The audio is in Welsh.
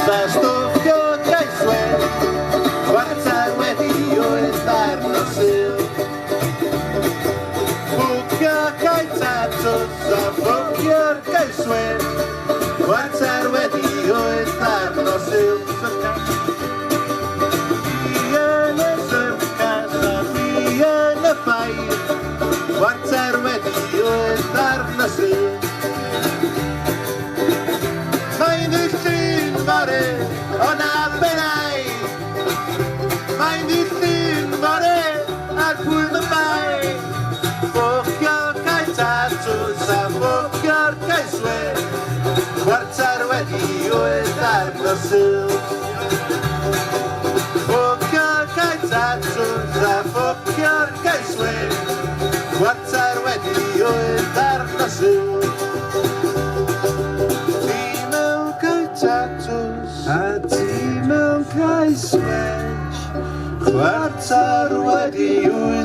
Stwffio gaethwedd, chwarter wedi wyth ar nosil. Bwcio cael tatws a bwcio'r gaethwedd, chwarter wedi wyth ar nosil. Fi yn y syrcas a fi yn y ffair, chwarter wedi wyth ar nosil. Mae'n ddillun fore o na benau, mae'n ddillun fore ar pwyl y bai. Bwcio cael tatws a bwcio'r gaethwedd, chwarter wedi wyth ar nosil. Bwcio cael tatws a bwcio'r gaethwedd, chwarter wedi wyth ar nosil. A ti mewn cael swedge, chwarter wedi wyth.